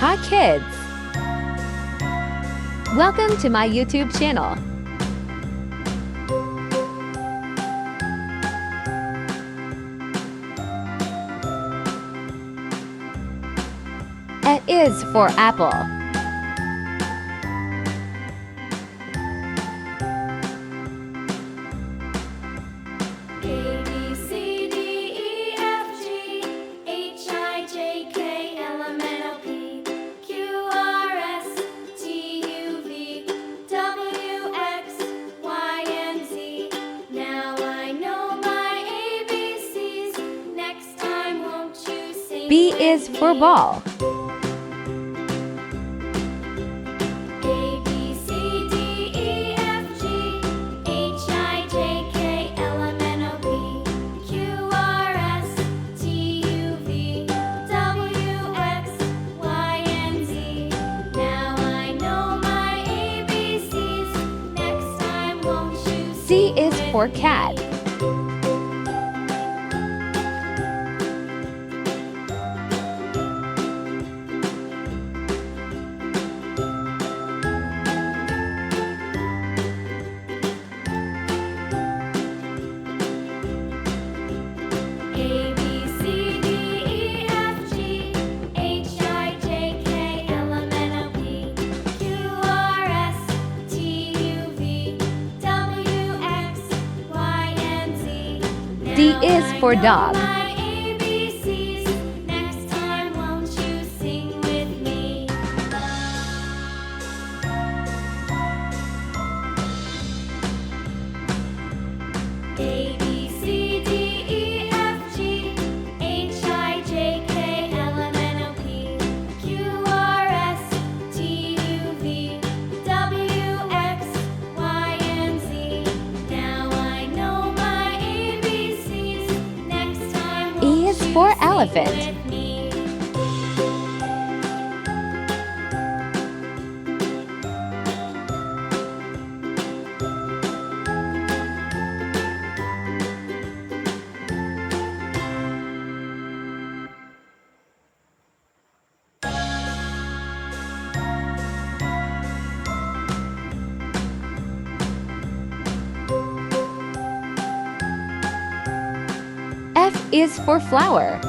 Hi kids! Welcome to my YouTube channel. A is for apple. A, B, C, D, E, F, G, H, I, J, K, L, M, N, O, P, Q, R, S, T, U, V, W, X, Y, and Z. Now I know my ABCs. Next time, won't you sing B with is for me? ball. A, B, C, D, E, F, G, H, I, J, K, L, M, N, O, P, Q, R, S, T, U, V, W, X, Y, and Z. Now I know my ABCs. Next time, won't you C sing is with for me? cat. A, B, C, D, E, F, G, H, I, J, K, L, M, N, O, P, Q, R, S, T, U, V, W, X, Y, and Z. D Now is I for know dog. my ABCs. Next time, won't you sing with me? A, B, C, D, E, F, G, H, I, J, K, L, M, N, O, P, Q, R, S, T, U, V, W, X, Y, and Z. Now I know my ABCs. Next time, E won't is you for sing elephant. with me? F is for flower.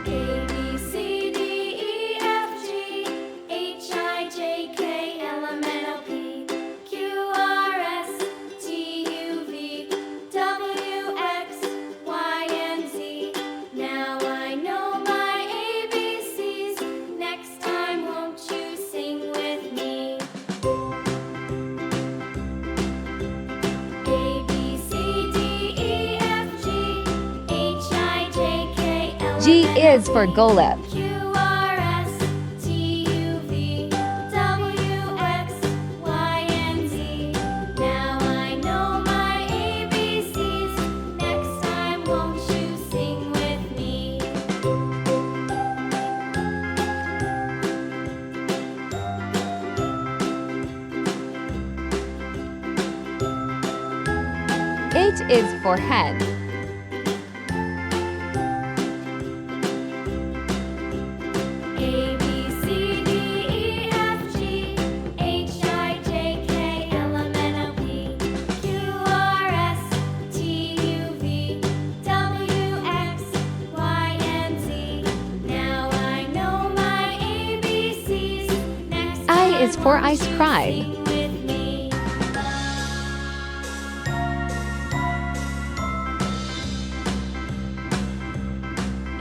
A, B, C, D, E, F, G, H, I, J, K, L, M, N, O, P, Q, R, S, T, U, V, W, X, Y, and Z. Now I know my ABCs. Next time, won't you sing with me? A, B, C, D, E, F, G, H, I, J, K, L, G M, N, O, is for P, golub. Q, R, S, T, U, V, W, X, Y, and Z. Now I know my ABCs. Next time, won't you sing with me? H is for hen. A, B, C, D, E, F, G, H, I, J, K, L, M, N, O, P, Q, R, S, T, U, V, W, X, Y, and Z. Now I know my ABCs. Next I time, is for won't ice you cream. sing with me?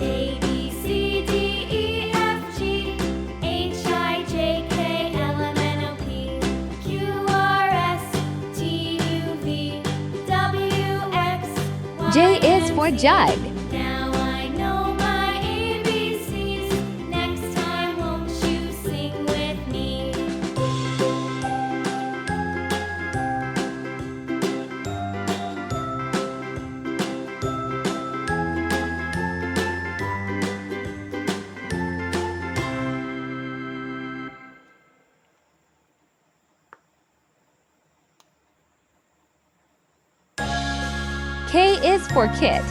A, B, C, D, E, F, G, H, I, J, K, L, M, N, O, P, Q, R, S, T, U, V, W, X, Y, J is and for Z. jug. Now I know my ABCs. Next time, won't you sing with me? K is for kit.